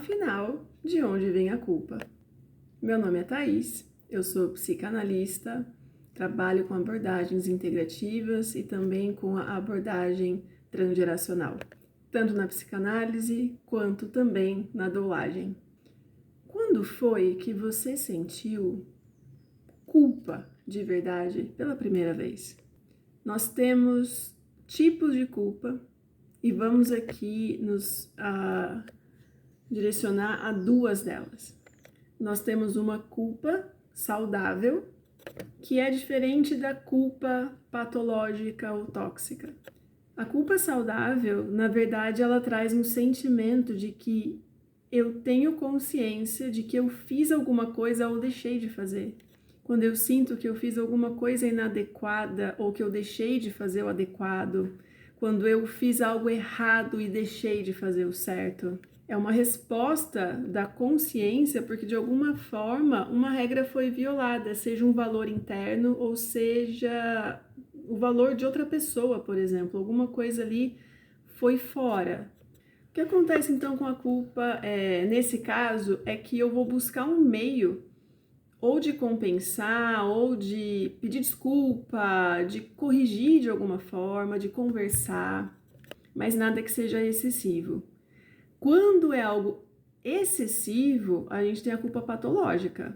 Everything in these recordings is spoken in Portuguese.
Afinal, de onde vem a culpa? Meu nome é Thaís, eu sou psicanalista, trabalho com abordagens integrativas e também com a abordagem transgeracional, tanto na psicanálise quanto também na doulagem. Quando foi que você sentiu culpa de verdade pela primeira vez? Nós temos tipos de culpa e vamos aqui nos direcionar a duas delas. Nós temos uma culpa saudável, que é diferente da culpa patológica ou tóxica. A culpa saudável, na verdade, ela traz um sentimento de que eu tenho consciência de que eu fiz alguma coisa ou deixei de fazer. Quando eu sinto que eu fiz alguma coisa inadequada ou que eu deixei de fazer o adequado, quando eu fiz algo errado e deixei de fazer o certo. É uma resposta da consciência porque de alguma forma uma regra foi violada, seja um valor interno ou seja o valor de outra pessoa, por exemplo, alguma coisa ali foi fora. O que acontece então com a culpa, nesse caso, é que eu vou buscar um meio ou de compensar, ou de pedir desculpa, de corrigir de alguma forma, de conversar, mas nada que seja excessivo. Quando é algo excessivo, a gente tem a culpa patológica,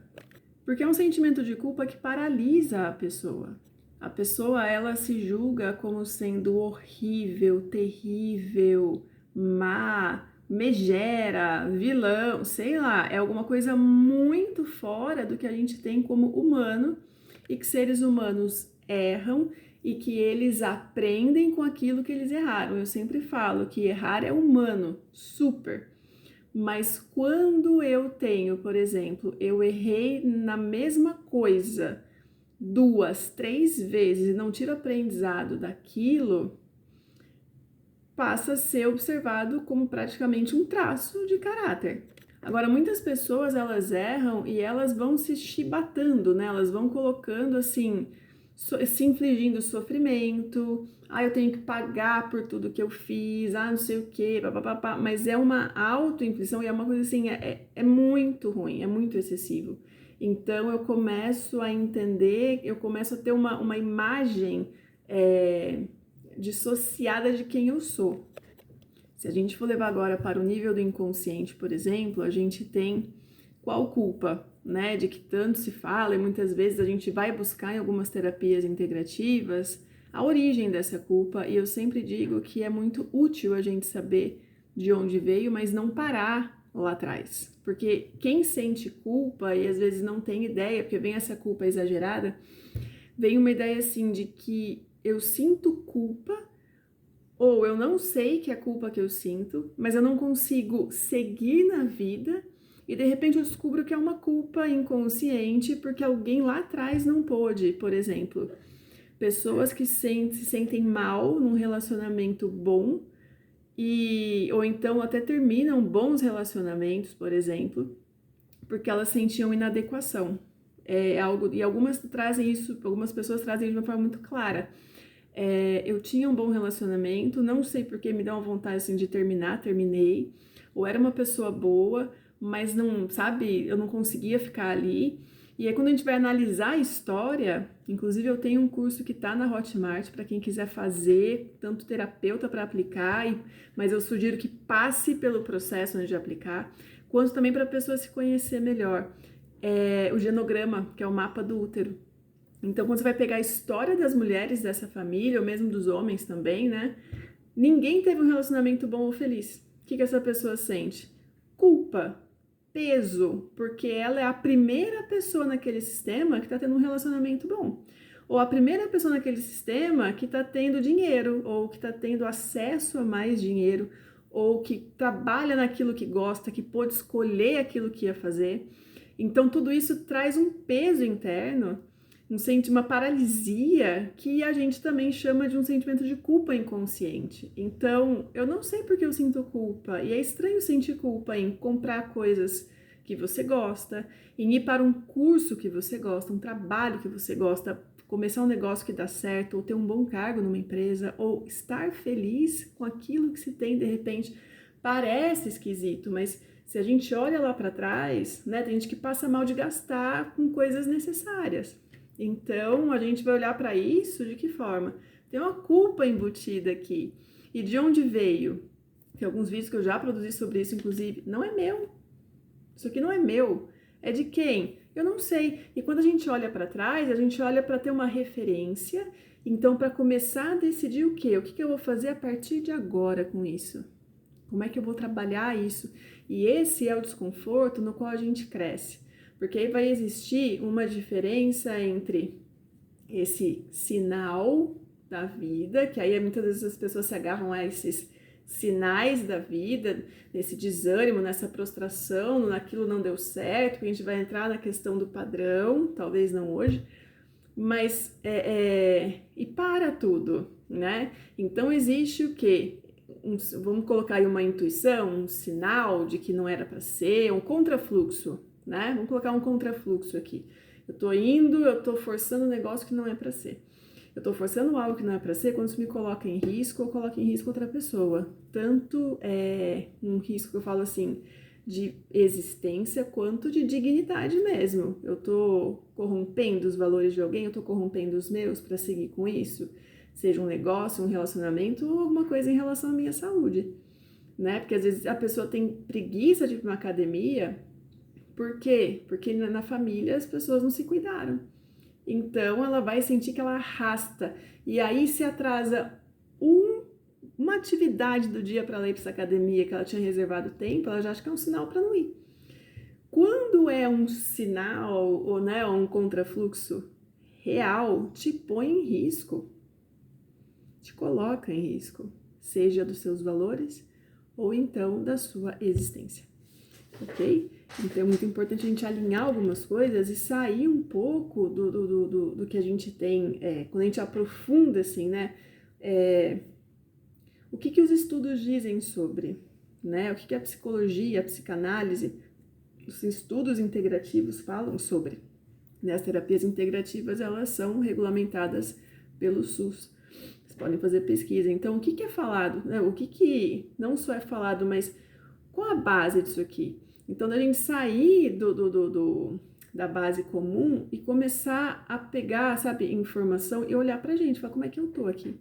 porque é um sentimento de culpa que paralisa a pessoa. A pessoa, ela se julga como sendo horrível, terrível, má, megera, vilão, sei lá, é alguma coisa muito fora do que a gente tem como humano e que seres humanos erram e que eles aprendem com aquilo que eles erraram. Eu sempre falo que errar é humano, super. Mas quando eu tenho, por exemplo, eu errei na mesma coisa 2, 3 vezes e não tiro aprendizado daquilo, passa a ser observado como praticamente um traço de caráter. Agora, muitas pessoas, elas erram e elas vão se chibatando, né? Elas vão colocando assim, se infligindo sofrimento. Eu tenho que pagar por tudo que eu fiz, não sei o quê, papapá. Mas é uma auto-inflição e é uma coisa assim, é muito ruim, é muito excessivo. Então, eu começo a entender, eu começo a ter uma imagem dissociada de quem eu sou. Se a gente for levar agora para o nível do inconsciente, por exemplo, a gente tem qual culpa, né, de que tanto se fala e muitas vezes a gente vai buscar em algumas terapias integrativas a origem dessa culpa, e eu sempre digo que é muito útil a gente saber de onde veio, mas não parar lá atrás, porque quem sente culpa e às vezes não tem ideia, porque vem essa culpa exagerada, vem uma ideia assim de que eu sinto culpa ou eu não sei que é a culpa que eu sinto, mas eu não consigo seguir na vida e de repente eu descubro que é uma culpa inconsciente porque alguém lá atrás não pôde, por exemplo. Pessoas que se sentem mal num relacionamento bom ou então até terminam bons relacionamentos, por exemplo, porque elas sentiam inadequação. E algumas trazem isso, algumas pessoas trazem de uma forma muito clara. Eu tinha um bom relacionamento, não sei porque me deu uma vontade assim de terminar, terminei, ou era uma pessoa boa, mas não, sabe, eu não conseguia ficar ali. E aí quando a gente vai analisar a história, inclusive eu tenho um curso que tá na Hotmart para quem quiser fazer, tanto terapeuta para aplicar, mas eu sugiro que passe pelo processo antes de aplicar, quanto também para a pessoa se conhecer melhor. O genograma, que é o mapa do útero. Então, quando você vai pegar a história das mulheres dessa família, ou mesmo dos homens também, né? Ninguém teve um relacionamento bom ou feliz. O que essa pessoa sente? Culpa, peso, porque ela é a primeira pessoa naquele sistema que está tendo um relacionamento bom. Ou a primeira pessoa naquele sistema que está tendo dinheiro, ou que está tendo acesso a mais dinheiro, ou que trabalha naquilo que gosta, que pôde escolher aquilo que ia fazer. Então, tudo isso traz um peso interno, uma paralisia que a gente também chama de um sentimento de culpa inconsciente. Então, eu não sei porque eu sinto culpa, e é estranho sentir culpa em comprar coisas que você gosta, em ir para um curso que você gosta, um trabalho que você gosta, começar um negócio que dá certo, ou ter um bom cargo numa empresa, ou estar feliz com aquilo que se tem de repente. Parece esquisito, mas Se a gente olha lá para trás, né, tem gente que passa mal de gastar com coisas necessárias. Então, a gente vai olhar para isso de que forma? Tem uma culpa embutida aqui. E de onde veio? Tem alguns vídeos que eu já produzi sobre isso, inclusive. Não é meu. Isso aqui não é meu. É de quem? Eu não sei. E quando a gente olha para trás, a gente olha para ter uma referência. Então, para começar a decidir o quê? O que eu vou fazer a partir de agora com isso? Como é que eu vou trabalhar isso? E esse é o desconforto no qual a gente cresce. Porque aí vai existir uma diferença entre esse sinal da vida, que aí muitas vezes as pessoas se agarram a esses sinais da vida, nesse desânimo, nessa prostração, naquilo não deu certo, que a gente vai entrar na questão do padrão, talvez não hoje, mas e para tudo, né? Então existe o quê? Vamos colocar aí uma intuição, um sinal de que não era para ser, um contrafluxo, né? Vamos colocar um contrafluxo aqui. Eu tô forçando um negócio que não é para ser. Eu tô forçando algo que não é para ser quando isso me coloca em risco ou coloca em risco outra pessoa. Tanto um risco que eu falo assim, de existência quanto de dignidade mesmo. Eu tô corrompendo os valores de alguém, eu tô corrompendo os meus para seguir com isso. Seja um negócio, um relacionamento ou alguma coisa em relação à minha saúde, né? Porque às vezes a pessoa tem preguiça de ir para uma academia. Por quê? Porque na família as pessoas não se cuidaram. Então ela vai sentir que ela arrasta. E aí se atrasa uma atividade do dia para ela ir para essa academia que ela tinha reservado tempo, ela já acha que é um sinal para não ir. Quando é um sinal ou né, um contrafluxo real, te põe em risco. Te coloca em risco, seja dos seus valores ou então da sua existência, ok? Então é muito importante a gente alinhar algumas coisas e sair um pouco do que a gente tem, quando a gente aprofunda assim, né? O que os estudos dizem sobre, né? O que a psicologia, a psicanálise, os estudos integrativos falam sobre. Né? As terapias integrativas, elas são regulamentadas pelo SUS. Podem fazer pesquisa. Então, o que é falado? O que não só é falado, mas qual a base disso aqui? Então, da gente sair da base comum e começar a pegar, sabe, informação e olhar pra gente, falar como é que eu tô aqui.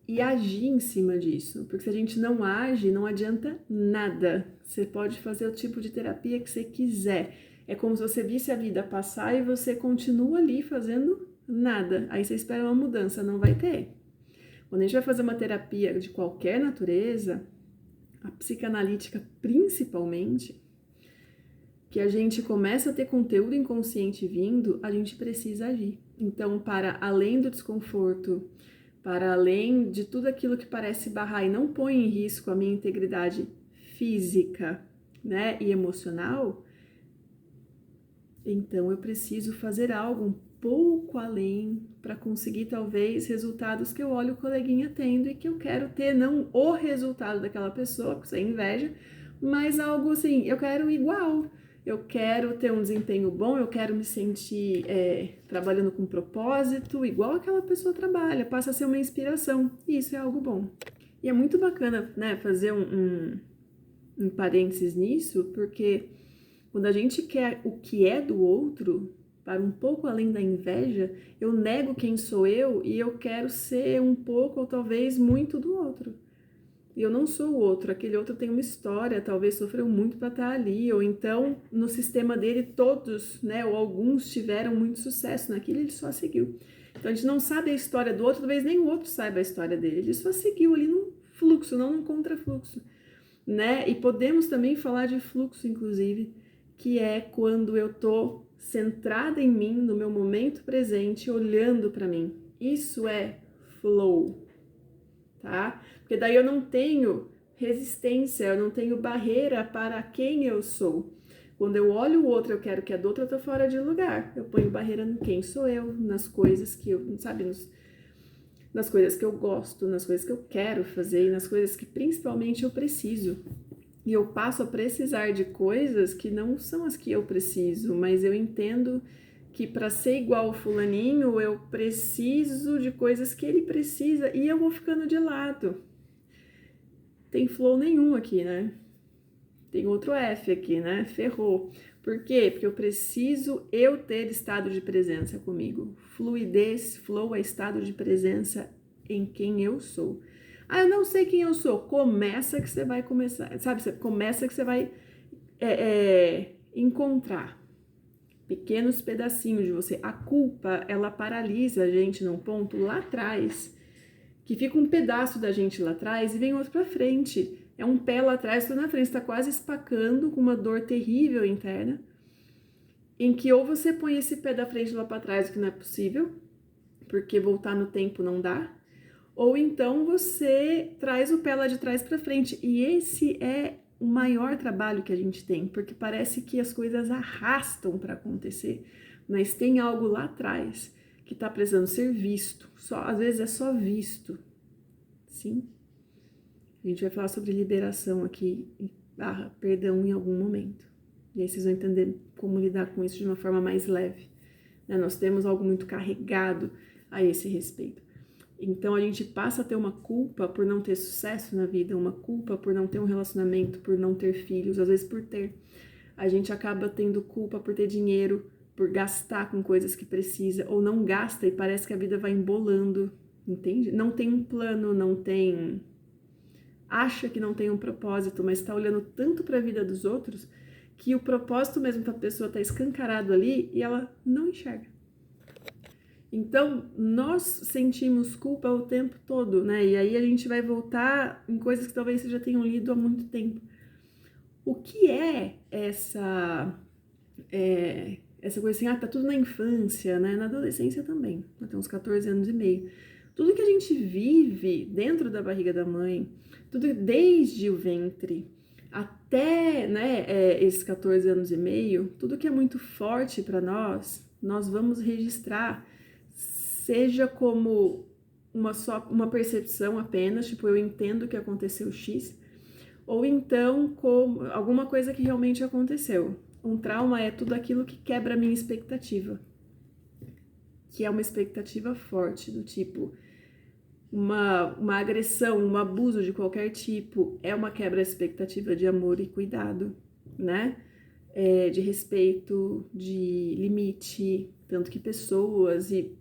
E agir em cima disso. Porque se a gente não age, não adianta nada. Você pode fazer o tipo de terapia que você quiser. É como se você visse a vida passar e você continua ali fazendo nada. Aí você espera uma mudança, não vai ter. Quando a gente vai fazer uma terapia de qualquer natureza, a psicanalítica principalmente, que a gente começa a ter conteúdo inconsciente vindo, a gente precisa agir. Então, para além do desconforto, para além de tudo aquilo que parece barrar e não põe em risco a minha integridade física, né, e emocional, então eu preciso fazer algo um pouco além para conseguir talvez resultados que eu olho o coleguinha tendo e que eu quero ter, não o resultado daquela pessoa, porque isso é inveja, mas algo assim, eu quero igual, eu quero ter um desempenho bom, eu quero me sentir trabalhando com propósito, igual aquela pessoa trabalha, passa a ser uma inspiração, e isso é algo bom. E é muito bacana, né, fazer um parênteses nisso, porque quando a gente quer o que é do outro, para um pouco além da inveja, eu nego quem sou eu e eu quero ser um pouco ou talvez muito do outro. E eu não sou o outro, aquele outro tem uma história, talvez sofreu muito para estar ali, ou então no sistema dele todos, né, ou alguns tiveram muito sucesso naquilo, ele só seguiu. Então a gente não sabe a história do outro, talvez nem o outro saiba a história dele, ele só seguiu ali num fluxo, não num contrafluxo, né? E podemos também falar de fluxo, inclusive, que é quando eu tô centrada em mim, no meu momento presente, olhando para mim. Isso é flow, tá? Porque daí eu não tenho resistência, eu não tenho barreira para quem eu sou. Quando eu olho o outro, eu quero que é do outro, eu tô fora de lugar. Eu ponho barreira em quem sou eu, nas coisas que eu, sabe, nas coisas que eu gosto, nas coisas que eu quero fazer e nas coisas que principalmente eu preciso. E eu passo a precisar de coisas que não são as que eu preciso, mas eu entendo que para ser igual ao fulaninho, eu preciso de coisas que ele precisa e eu vou ficando de lado. Tem flow nenhum aqui, né? tem outro F aqui, né? Ferrou. Por quê? Porque eu preciso ter estado de presença comigo. Fluidez, flow é estado de presença em quem eu sou. Ah, eu não sei quem eu sou. Começa que você vai começar, sabe? Começa que você vai encontrar pequenos pedacinhos de você. A culpa, ela paralisa a gente num ponto lá atrás, que fica um pedaço da gente lá atrás e vem outro pra frente. É um pé lá atrás, outro na frente. Você tá quase espacando com uma dor terrível interna, em que ou você põe esse pé da frente lá pra trás, o que não é possível, porque voltar no tempo não dá, ou então você traz o pé lá de trás pra frente. E esse é o maior trabalho que a gente tem, porque parece que as coisas arrastam para acontecer, mas tem algo lá atrás que está precisando ser visto. Às vezes é só visto. Sim. A gente vai falar sobre liberação aqui, perdão em algum momento. E aí vocês vão entender como lidar com isso de uma forma mais leve. Né? Nós temos algo muito carregado a esse respeito. Então a gente passa a ter uma culpa por não ter sucesso na vida, uma culpa por não ter um relacionamento, por não ter filhos, às vezes por ter. A gente acaba tendo culpa por ter dinheiro, por gastar com coisas que precisa, ou não gasta e parece que a vida vai embolando, entende? Não tem um plano, acha que não tem um propósito, mas está olhando tanto para a vida dos outros que o propósito mesmo da pessoa está escancarado ali e ela não enxerga. Então, nós sentimos culpa o tempo todo, né? E aí a gente vai voltar em coisas que talvez vocês já tenham lido há muito tempo. O que é essa coisa assim, tá tudo na infância, né? Na adolescência também, até uns 14 anos e meio. Tudo que a gente vive dentro da barriga da mãe, tudo desde o ventre até, né, esses 14 anos e meio, tudo que é muito forte para nós vamos registrar, seja como uma percepção apenas, tipo, eu entendo que aconteceu X, ou então como alguma coisa que realmente aconteceu. Um trauma é tudo aquilo que quebra a minha expectativa, que é uma expectativa forte, do tipo, uma agressão, um abuso de qualquer tipo, é uma quebra de expectativa de amor e cuidado, né? De respeito, de limite, tanto que pessoas, e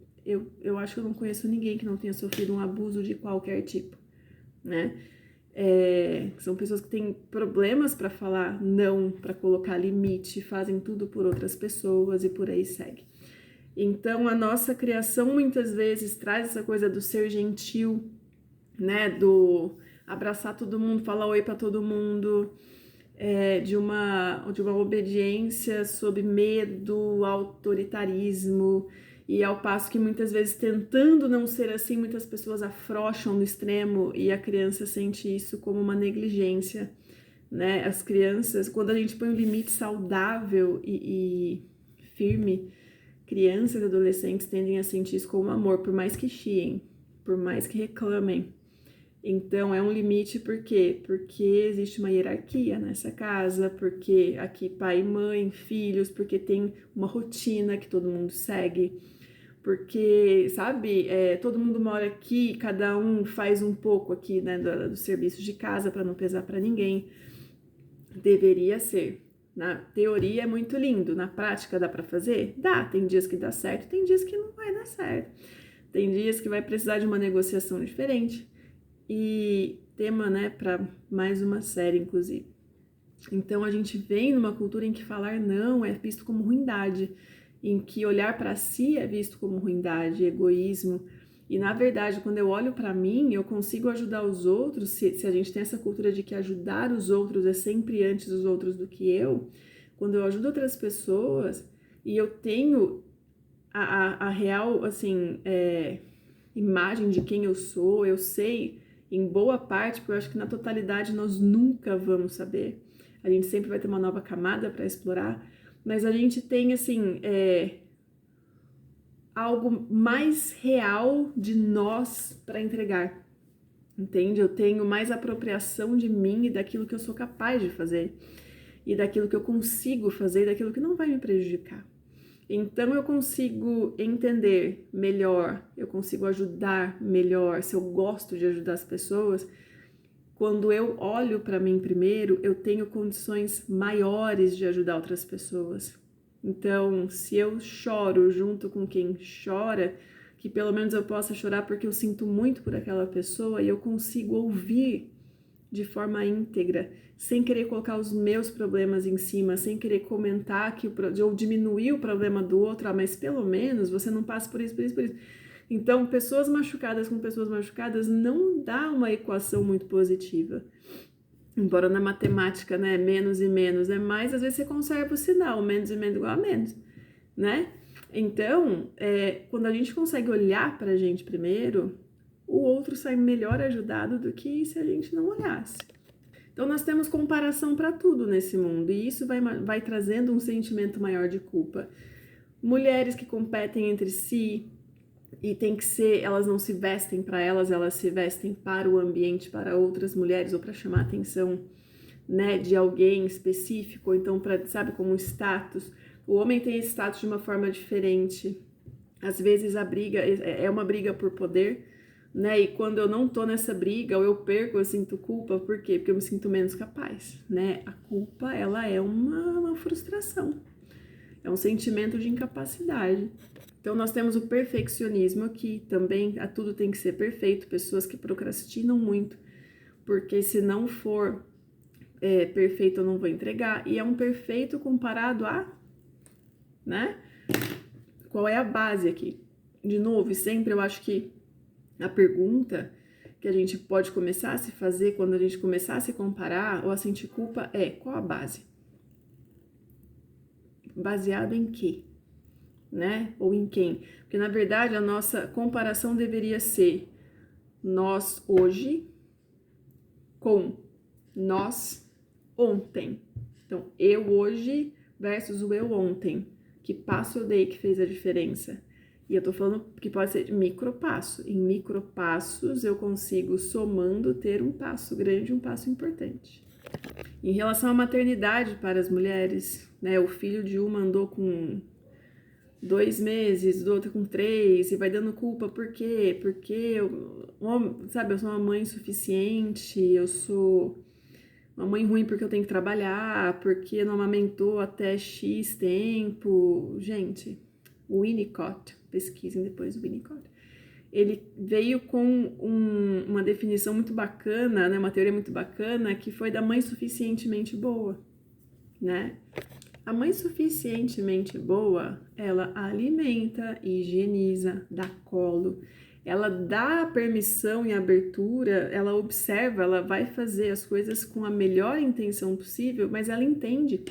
eu acho que eu não conheço ninguém que não tenha sofrido um abuso de qualquer tipo, né? São pessoas que têm problemas para falar não, para colocar limite, fazem tudo por outras pessoas e por aí segue. Então, a nossa criação muitas vezes traz essa coisa do ser gentil, né? Do abraçar todo mundo, falar oi para todo mundo, de uma obediência sob medo, autoritarismo, e ao passo que muitas vezes tentando não ser assim, muitas pessoas afrouxam no extremo e a criança sente isso como uma negligência, né? As crianças, quando a gente põe um limite saudável e firme, crianças e adolescentes tendem a sentir isso como amor, por mais que chiem, por mais que reclamem. Então, é um limite por quê? Porque existe uma hierarquia nessa casa, porque aqui pai, mãe, filhos, porque tem uma rotina que todo mundo segue, porque, sabe, todo mundo mora aqui, cada um faz um pouco aqui, né, do serviço de casa para não pesar para ninguém. Deveria ser. Na teoria é muito lindo, na prática dá para fazer? Dá, tem dias que dá certo, tem dias que não vai dar certo. Tem dias que vai precisar de uma negociação diferente. E tema, né, para mais uma série, inclusive. Então, a gente vem numa cultura em que falar não é visto como ruindade, em que olhar para si é visto como ruindade, egoísmo. E, na verdade, quando eu olho para mim, eu consigo ajudar os outros, se a gente tem essa cultura de que ajudar os outros é sempre antes dos outros do que eu, quando eu ajudo outras pessoas e eu tenho a real, assim, imagem de quem eu sou, eu sei em boa parte, porque eu acho que na totalidade nós nunca vamos saber. A gente sempre vai ter uma nova camada para explorar, mas a gente tem, assim, algo mais real de nós para entregar, entende? Eu tenho mais apropriação de mim e daquilo que eu sou capaz de fazer, e daquilo que eu consigo fazer, e daquilo que não vai me prejudicar. Então eu consigo entender melhor, eu consigo ajudar melhor, se eu gosto de ajudar as pessoas, quando eu olho para mim primeiro, eu tenho condições maiores de ajudar outras pessoas. Então, se eu choro junto com quem chora, que pelo menos eu possa chorar porque eu sinto muito por aquela pessoa e eu consigo ouvir de forma íntegra, sem querer colocar os meus problemas em cima, sem querer comentar que ou diminuir o problema do outro, mas pelo menos você não passa por isso, por isso, por isso. Então, pessoas machucadas com pessoas machucadas não dá uma equação muito positiva. Embora na matemática, né, menos e menos é mais, às vezes você conserva o sinal, menos e menos igual a menos, né? Então, quando a gente consegue olhar pra gente primeiro, o outro sai melhor ajudado do que se a gente não olhasse. Então, nós temos comparação para tudo nesse mundo, e isso vai trazendo um sentimento maior de culpa. Mulheres que competem entre si, e tem que ser, elas não se vestem para elas, elas se vestem para o ambiente, para outras mulheres, ou para chamar a atenção, né, de alguém específico, ou então para, sabe, como status. O homem tem esse status de uma forma diferente. Às vezes a briga é uma briga por poder, né, e quando eu não tô nessa briga, ou eu perco, eu sinto culpa, por quê? Porque eu me sinto menos capaz, né? A culpa, ela é uma frustração, é um sentimento de incapacidade. Então, nós temos o perfeccionismo aqui também, tudo tem que ser perfeito, pessoas que procrastinam muito, porque se não for perfeito eu não vou entregar, e é um perfeito comparado a, né? Qual é a base aqui? De novo, e sempre eu acho que a pergunta que a gente pode começar a se fazer quando a gente começar a se comparar ou a sentir culpa é: qual a base? Baseado em quê? Né? Ou em quem? Porque na verdade a nossa comparação deveria ser nós hoje com nós ontem. Então, eu hoje versus o eu ontem. Que passo eu dei que fez a diferença? E eu tô falando que pode ser de micropasso. Em micropassos eu consigo, somando, ter um passo grande, um passo importante. Em relação à maternidade para as mulheres, né? O filho de uma andou com 2 meses, do outro com 3, e vai dando culpa, por quê? Porque eu sou uma mãe insuficiente, eu sou uma mãe ruim porque eu tenho que trabalhar, porque não amamentou até X tempo. Gente, o Winnicott, pesquisem depois o Winnicott, ele veio com uma definição muito bacana, né, uma teoria muito bacana, que foi da mãe suficientemente boa, né? A mãe suficientemente boa, ela alimenta, higieniza, dá colo, ela dá permissão e abertura, ela observa, ela vai fazer as coisas com a melhor intenção possível, mas ela entende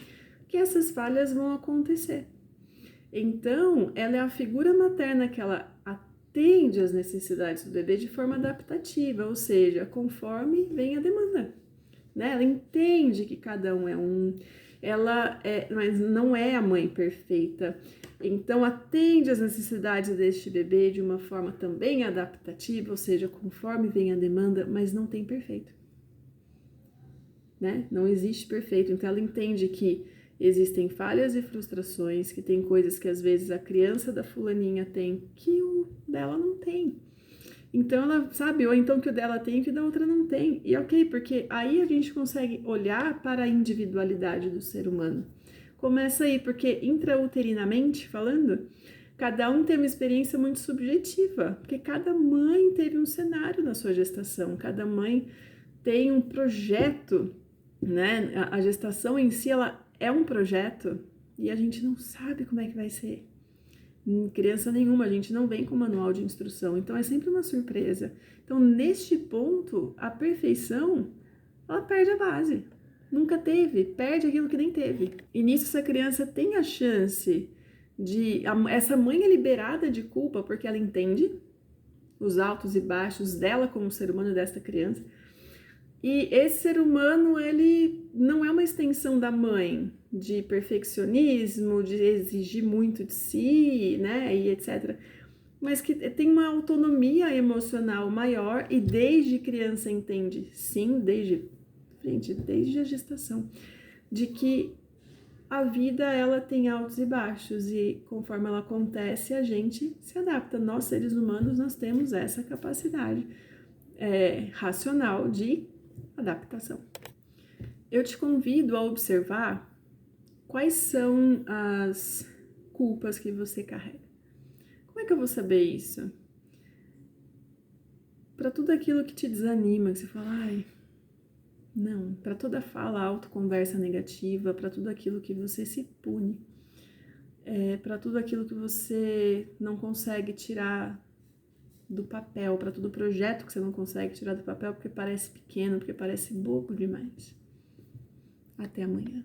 que essas falhas vão acontecer. Então, ela é a figura materna que ela atende às necessidades do bebê de forma adaptativa, ou seja, conforme vem a demanda, né? Ela entende que cada um é um, mas não é a mãe perfeita. Então, atende às necessidades deste bebê de uma forma também adaptativa, ou seja, conforme vem a demanda, mas não tem perfeito, né? Não existe perfeito. Então, ela entende que existem falhas e frustrações, que tem coisas que às vezes a criança da fulaninha tem que o dela não tem. Então ela sabe, ou então que o dela tem e que o da outra não tem. E ok, porque aí a gente consegue olhar para a individualidade do ser humano. Começa aí, porque intrauterinamente falando, cada um tem uma experiência muito subjetiva, porque cada mãe teve um cenário na sua gestação, cada mãe tem um projeto, né? A gestação em si, ela é um projeto e a gente não sabe como é que vai ser. Criança nenhuma, a gente não vem com manual de instrução, então é sempre uma surpresa. Então, neste ponto, a perfeição, ela perde a base. Nunca teve, perde aquilo que nem teve. E nisso, essa criança tem a chance de... Essa mãe é liberada de culpa porque ela entende os altos e baixos dela como ser humano desta criança. E esse ser humano, ele não é uma extensão da mãe, de perfeccionismo, de exigir muito de si, né, e etc. Mas que tem uma autonomia emocional maior e desde criança entende, sim, desde a gestação, de que a vida, ela tem altos e baixos e conforme ela acontece, a gente se adapta. Nós, seres humanos, nós temos essa capacidade racional de Adaptação. Eu te convido a observar quais são as culpas que você carrega. Como é que eu vou saber isso? Para tudo aquilo que te desanima, que você fala, ai, não, para toda fala, autoconversa negativa, para tudo aquilo que você se pune, para tudo aquilo que você não consegue tirar do papel, para todo projeto que você não consegue tirar do papel porque parece pequeno, porque parece bobo demais. Até amanhã.